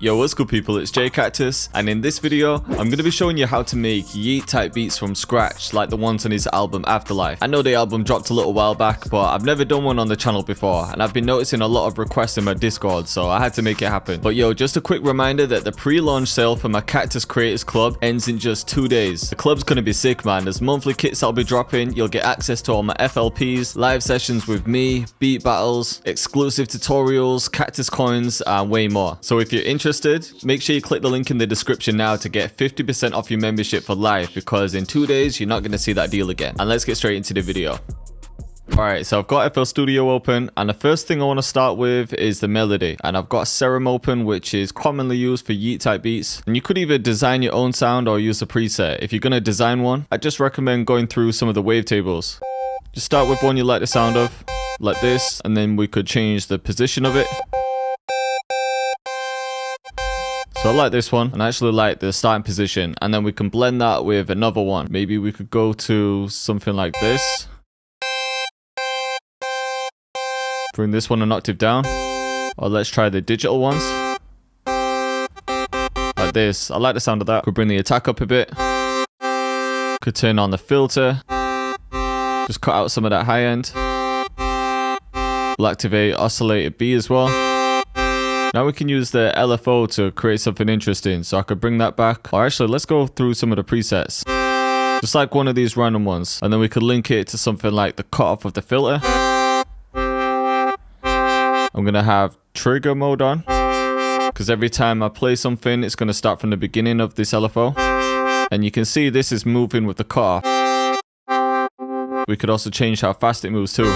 Yo, what's good people, it's Cactus, and in this video, I'm going to be showing you how to make Yeat Type Beats from scratch, like the ones on his album Afterlife. I know the album dropped a little while back, but I've never done one on the channel before, and I've been noticing a lot of requests in my Discord, so I had to make it happen. But yo, just a quick reminder that the pre-launch sale for my Cactus Creators Club ends in just 2 days. The club's going to be sick, man. There's monthly kits I'll be dropping, you'll get access to all my FLPs, live sessions with me, beat battles, exclusive tutorials, Cactus coins, and way more. So if you're interested, make sure you click the link in the description now to get 50% off your membership for life, because in 2 days you're not going to see that deal again. And let's get straight into the video. Alright, so I've got FL Studio open, and the first thing I want to start with is the melody. And I've got Serum open, which is commonly used for Yeat Type Beats. And you could either design your own sound or use a preset. If you're going to design one, I just recommend going through some of the wavetables. Just start with one you like the sound of, like this, and then we could change the position of it. So I like this one, and I actually like the starting position, and then we can blend that with another one. Maybe we could go to something like this. Bring this one an octave down. Or let's try the digital ones. Like this. I like the sound of that. Could bring the attack up a bit. Could turn on the filter. Just cut out some of that high end. We'll activate oscillator B as well. Now we can use the LFO to create something interesting, so I could bring that back. Or actually, let's go through some of the presets. Just like one of these random ones. And then we could link it to something like the cutoff of the filter. I'm going to have trigger mode on, because every time I play something, it's going to start from the beginning of this LFO. And you can see this is moving with the cutoff. We could also change how fast it moves too.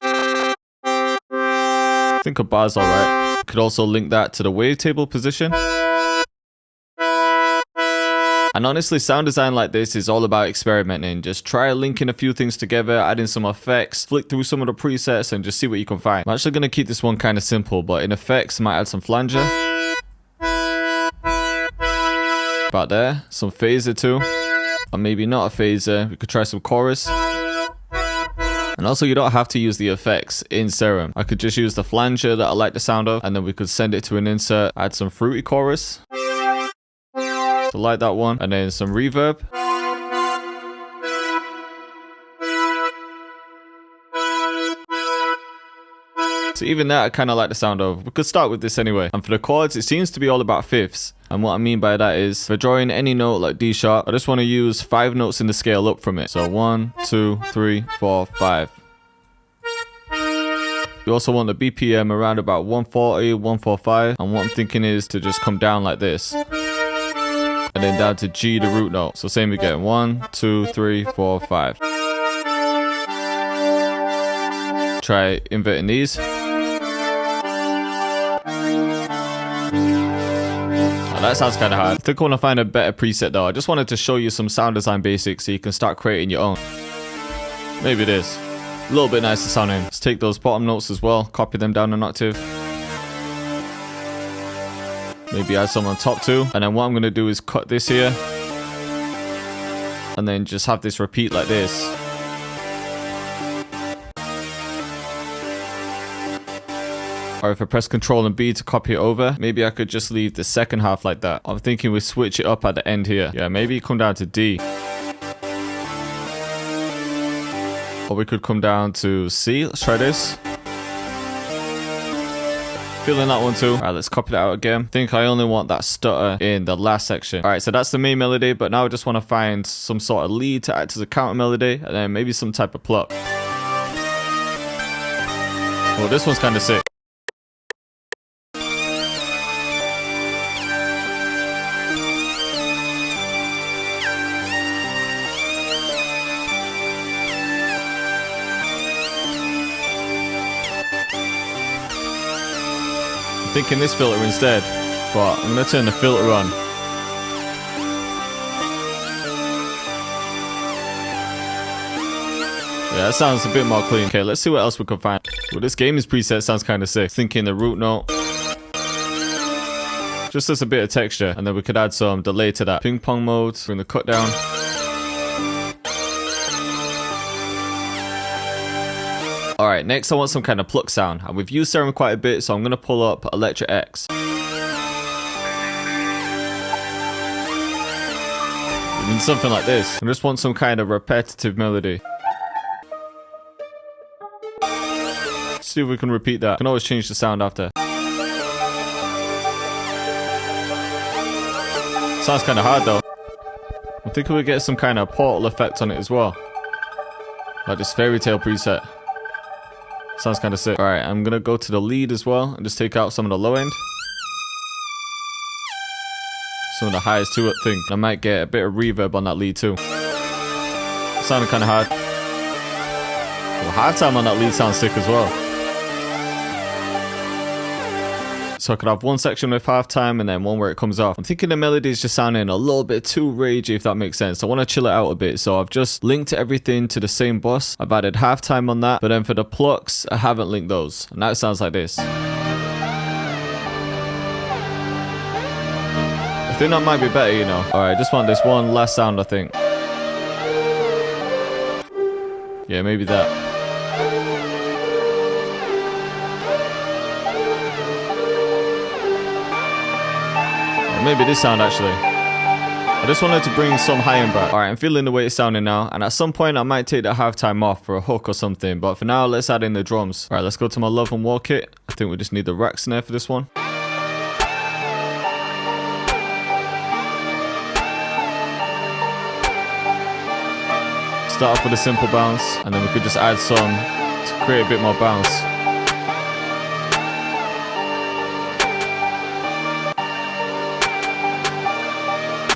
I think a bar's alright. Could also link that to the wavetable position. And honestly, sound design like this is all about experimenting. Just try linking a few things together, add in some effects, flick through some of the presets, and just see what you can find. I'm actually going to keep this one kind of simple, but in effects, I might add some flanger. About there. Some phaser too. Or maybe not a phaser. We could try some chorus. And also, you don't have to use the effects in Serum. I could just use the flanger that I like the sound of, and then we could send it to an insert, add some fruity chorus. So like that one, and then some reverb. So even that I kind of like the sound of. We could start with this anyway. And for the chords, it seems to be all about fifths. And what I mean by that is, for drawing any note like D sharp, I just want to use 5 notes in the scale up from it. So 1, 2, 3, 4, 5. You also want the BPM around about 140, 145. And what I'm thinking is to just come down like this. And then down to G, the root note. So same again. 1, 2, 3, 4, 5. Try inverting these. That sounds kind of hard. I think I want to find a better preset though. I just wanted to show you some sound design basics so you can start creating your own. Maybe this. A little bit nicer sounding. Let's take those bottom notes as well. Copy them down an octave. Maybe add some on top too. And then what I'm going to do is cut this here. And then just have this repeat like this. Or if I press Ctrl and B to copy it over, maybe I could just leave the second half like that. I'm thinking we switch it up at the end here. Yeah, maybe come down to D. Or we could come down to C. Let's try this. Feeling that one too. Alright, let's copy that out again. I think I only want that stutter in the last section. Alright, so that's the main melody, but now I just want to find some sort of lead to act as a counter melody, and then maybe some type of pluck. Well, this one's kind of sick. Thinking this filter instead, but I'm going to turn the filter on. Yeah, that sounds a bit more clean. Okay, let's see what else we can find. Well, this gaming preset sounds kind of sick. Thinking the root note. Just as a bit of texture, and then we could add some delay to that. Ping pong mode, bring the cut down. Alright, next I want some kind of pluck sound, and we've used Serum quite a bit, so I'm going to pull up Electra X. I mean, something like this. I just want some kind of repetitive melody. See if we can repeat that. Can always change the sound after. Sounds kind of hard though. I think we'll get some kind of portal effect on it as well. Like this fairy tale preset. Sounds kind of sick. Alright, I'm gonna go to the lead as well and just take out some of the low end. Some of the highs too, I think. I might get a bit of reverb on that lead too. Sounded kind of hard. Well, hard time on that lead sounds sick as well. So I could have one section with halftime and then one where it comes off. I'm thinking the melody is just sounding a little bit too ragey, if that makes sense. I want to chill it out a bit. So I've just linked everything to the same bus. I've added halftime on that. But then for the plucks, I haven't linked those. And now it sounds like this. I think that might be better, you know. Alright, just want this one last sound, I think. Yeah, maybe that. Maybe this sound actually. I just wanted to bring some high end back. Alright, I'm feeling the way it's sounding now. And at some point I might take the halftime off for a hook or something. But for now, let's add in the drums. Alright, let's go to my Love and War kit. I think we just need the rack snare for this one. Start off with a simple bounce. And then we could just add some to create a bit more bounce.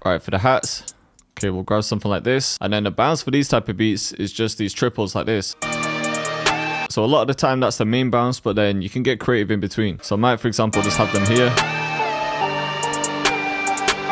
Alright, for the hats, okay, we'll grab something like this. And then the bounce for these type of beats is just these triples like this. So a lot of the time that's the main bounce, but then you can get creative in between. So I might, for example, just have them here.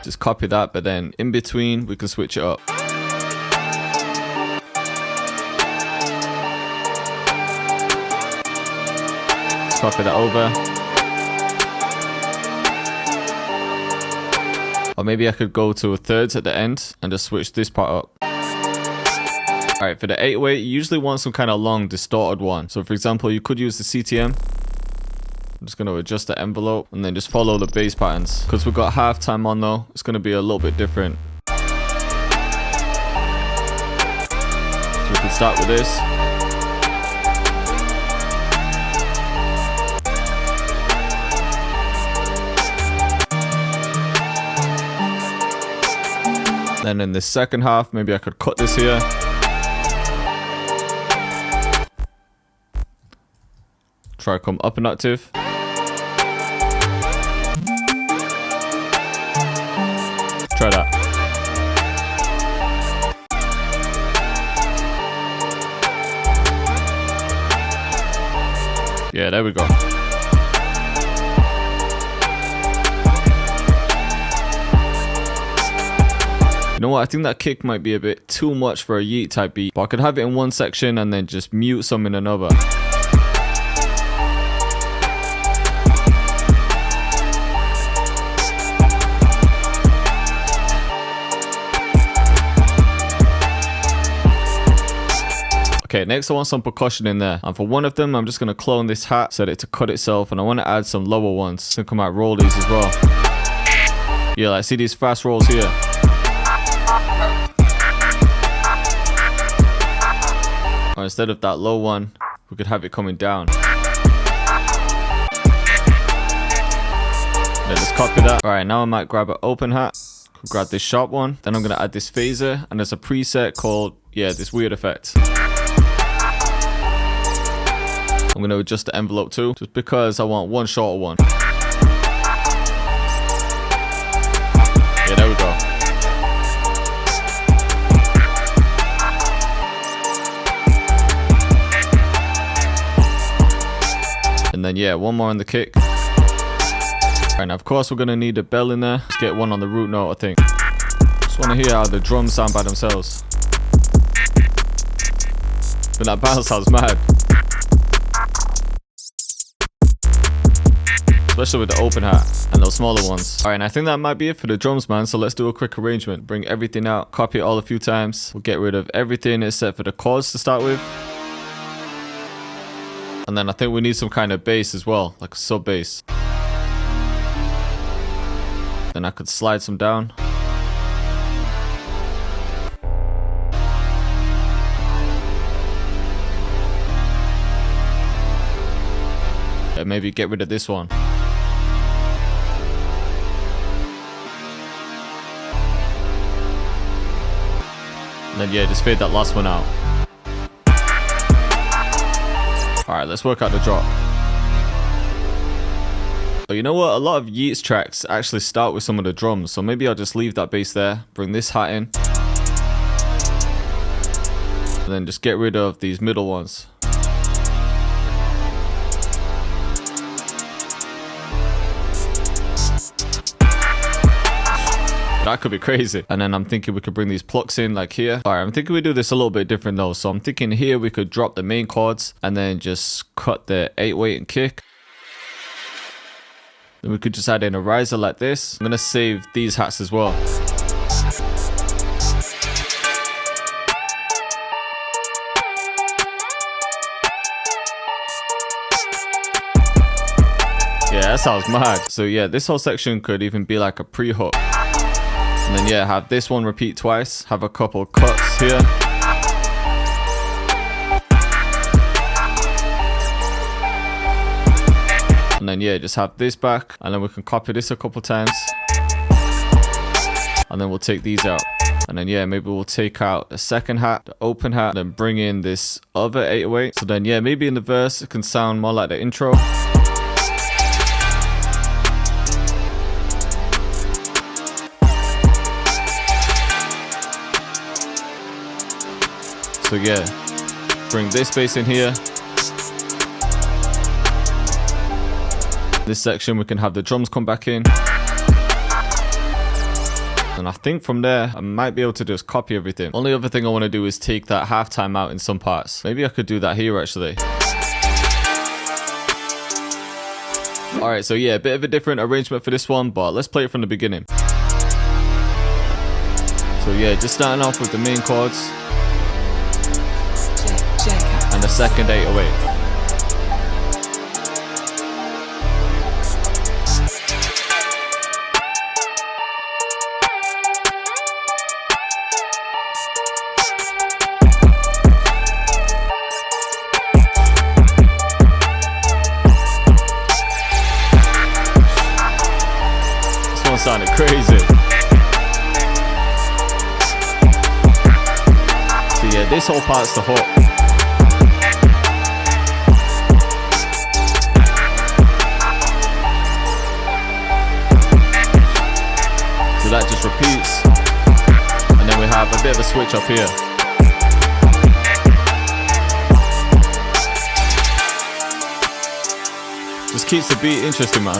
Just copy that, but then in between, we can switch it up. Just copy that over. Or maybe I could go to a thirds at the end and just switch this part up. Alright, for the 808, you usually want some kind of long, distorted one. So for example, you could use the CTM. I'm just going to adjust the envelope and then just follow the bass patterns. Because we've got halftime on though, it's going to be a little bit different. So we can start with this. Then in the second half, maybe I could cut this here. Try to come up an octave. Try that. Yeah, there we go. You know what, I think that kick might be a bit too much for a Yeat type beat, but I could have it in one section and then just mute some in another. Okay, next I want some percussion in there, and for one of them I'm just going to clone this hat, set it to cut itself, and I want to add some lower ones. So come out rollies as well. Yeah, like see these fast rolls here. Or instead of that low one, we could have it coming down. Then just copy that. Alright, now I might grab an open hat. Grab this sharp one. Then I'm going to add this phaser. And there's a preset called, yeah, this weird effect. I'm going to adjust the envelope too, just because I want one shorter one. Yeah, there we go. And then yeah, one more on the kick. And of course we're gonna need a bell in there. Let's get one on the root note, I think. Just wanna hear how the drums sound by themselves. But that bounce sounds mad. Especially with the open hat and those smaller ones. Alright, and I think that might be it for the drums, man. So let's do a quick arrangement. Bring everything out, copy it all a few times. We'll get rid of everything except for the chords to start with. And then I think we need some kind of bass as well, like a sub bass. Then I could slide some down. Yeah, maybe get rid of this one. And then yeah, just fade that last one out. Alright, let's work out the drop. But you know what? A lot of Yeat's tracks actually start with some of the drums. So maybe I'll just leave that bass there. Bring this hat in. And then just get rid of these middle ones. That could be crazy. And then I'm thinking we could bring these plucks in like here. Alright, I'm thinking we do this a little bit different though. So I'm thinking here we could drop the main chords and then just cut the 8/8 and kick. Then we could just add in a riser like this. I'm gonna save these hats as well. Yeah, that sounds mad. So yeah, this whole section could even be like a pre-hook. And then yeah, have this one repeat twice. Have a couple cuts here. And then yeah, just have this back. And then we can copy this a couple times. And then we'll take these out. And then yeah, maybe we'll take out the second hat, the open hat, then bring in this other 8/8. So then yeah, maybe in the verse it can sound more like the intro. So yeah, bring this bass in here. This section we can have the drums come back in. And I think from there I might be able to just copy everything. Only other thing I want to do is take that halftime out in some parts. Maybe I could do that here actually. Alright, so yeah, a bit of a different arrangement for this one, but let's play it from the beginning. So yeah, just starting off with the main chords. And the second 8/8. This one sounded crazy. So yeah, this whole part's the hook. That just repeats, and then we have a bit of a switch up here. Just keeps the beat interesting, man.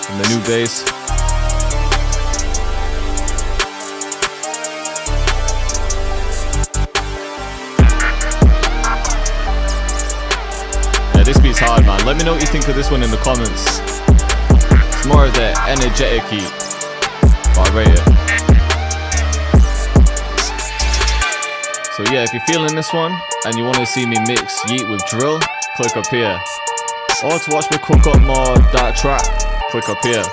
And the new bass. Yeah, this beat's hard, man. Let me know what you think of this one in the comments. More of the energetic Yeat, but I rate it. So yeah, if you're feeling this one and you want to see me mix Yeat with drill, click up here. Or to watch me cook up more dark trap, click up here.